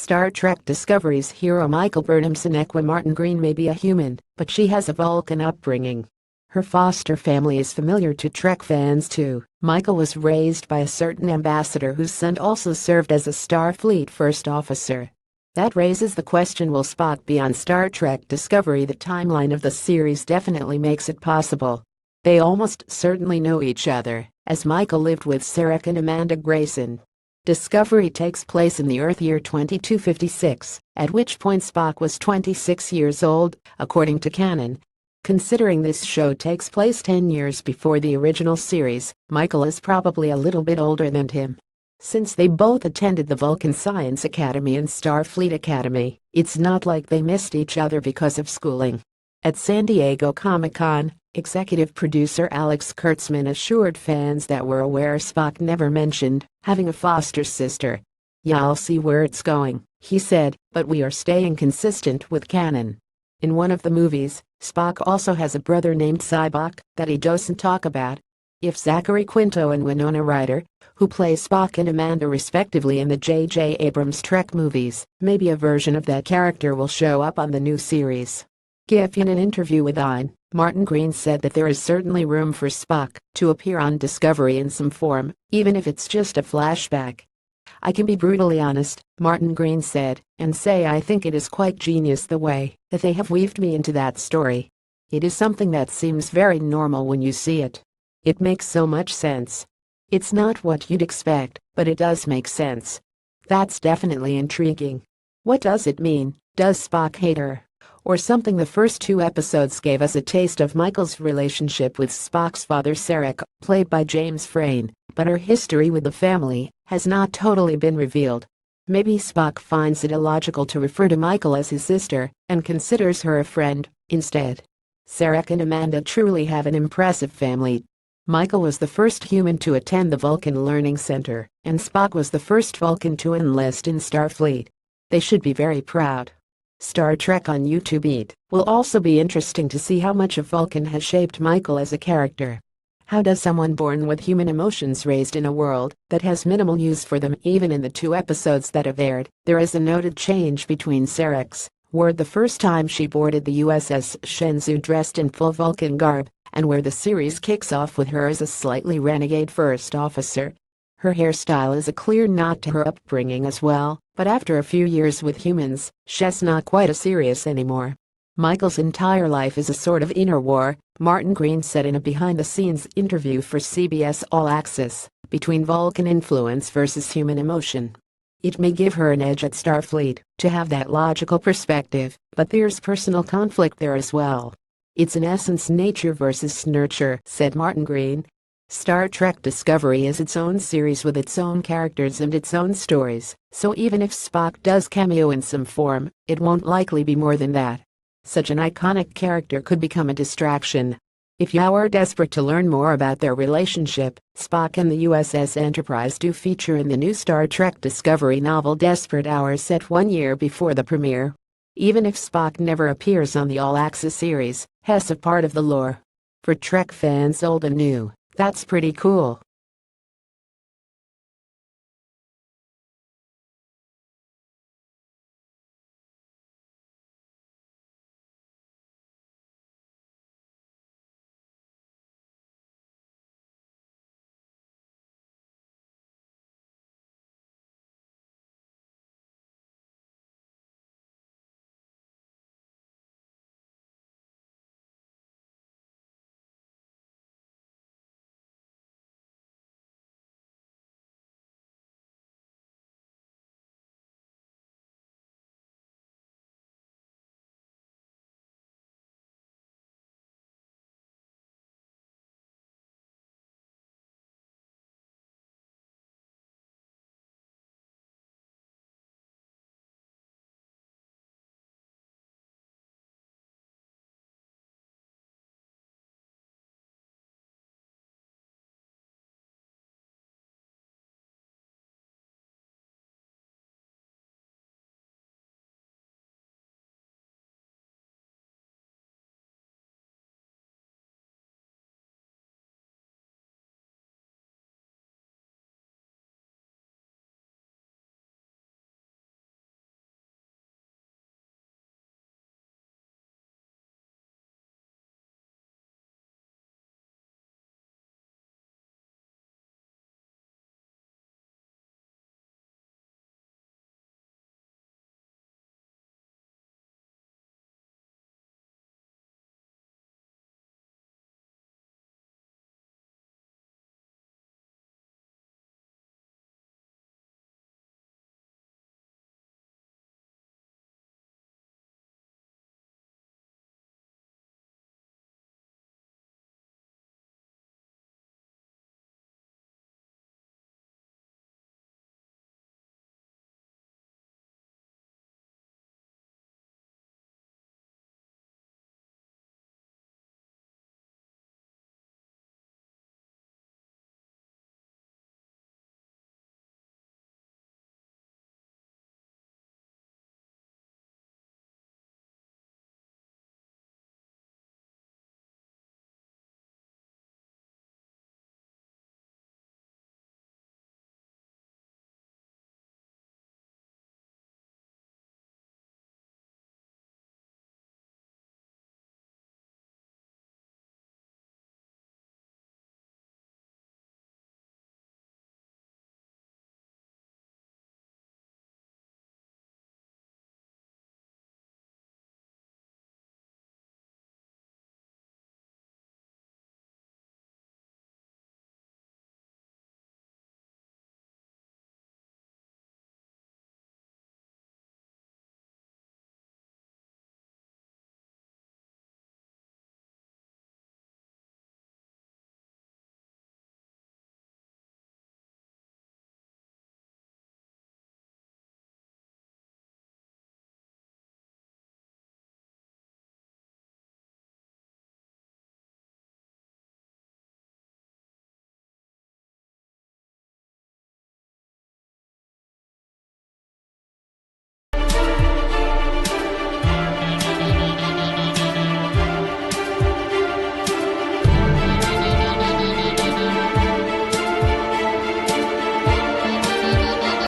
Star Trek Discovery's hero Michael Burnham Sonequa MartinGreen may be a human, but she has a Vulcan upbringing. Her foster family is familiar to Trek fans too. Michael was raised by a certain ambassador whose son also served as a Starfleet first officer. That raises the question, will Spock be on Star Trek Discovery? The timeline of the series definitely makes it possible. They almost certainly know each other, as Michael lived with Sarek and Amanda Grayson. Discovery takes place in the Earth year 2256, at which point Spock was 26 years old, according to canon. Considering this show takes place 10 years before the original series, Michael is probably a little bit older than him. Since they both attended the Vulcan Science Academy and Starfleet Academy, it's not like they missed each other because of schooling. At San Diego Comic-Con, executive producer Alex Kurtzman assured fans that we're aware Spock never mentioned having a foster sister. "Yeah, I'll see where it's going," he said, "but we are staying consistent with canon." In one of the movies, Spock also has a brother named Sybok that he doesn't talk about. If Zachary Quinto and Winona Ryder, who play Spock and Amanda respectively in the J.J. Abrams Trek movies, maybe a version of that character will show up on the new series. In an interview with MartinGreen said that there is certainly room for Spock to appear on Discovery in some form, even if it's just a flashback. "I can be brutally honest," MartinGreen said, "and say I think it is quite genius the way that they have weaved me into that story. It is something that seems very normal when you see it. It makes so much sense. It's not what you'd expect, but it does make sense. That's definitely intriguing. What does it mean? Does Spock hate her? Or something?" The first 2 episodes gave us a taste of Michael's relationship with Spock's father Sarek, played by James Frain, but her history with the family has not totally been revealed. Maybe Spock finds it illogical to refer to Michael as his sister and considers her a friend instead. Sarek and Amanda truly have an impressive family. Michael was the first human to attend the Vulcan Learning Center, and Spock was the first Vulcan to enlist in Starfleet. They should be very proud. Star Trek on YouTube. It will also be interesting to see how much of Vulcan has shaped Michael as a character. How does someone born with human emotions, raised in a world that has minimal use for them? Even in the 2 episodes that have aired, there is a noted change between Sarek's word the first time she boarded the USS Shenzhou dressed in full Vulcan garb, and where the series kicks off with her as a slightly renegade first officer. Her hairstyle is a clear nod to her upbringing as well, but after a few years with humans, she's not quite as serious anymore. Michael's entire life is a sort of inner war, MartinGreen said in a behind-the-scenes interview for CBS All Access, between Vulcan influence versus human emotion. It may give her an edge at Starfleet to have that logical perspective, but there's personal conflict there as well. "It's in essence nature versus nurture," said MartinGreen. Star Trek Discovery is its own series with its own characters and its own stories, so even if Spock does cameo in some form, it won't likely be more than that. Such an iconic character could become a distraction. If you are desperate to learn more about their relationship, Spock and the USS Enterprise do feature in the new Star Trek Discovery novel Desperate Hours, set 1 year before the premiere. Even if Spock never appears on the All Access series, he's a part of the lore. For Trek fans old and new, that's pretty cool.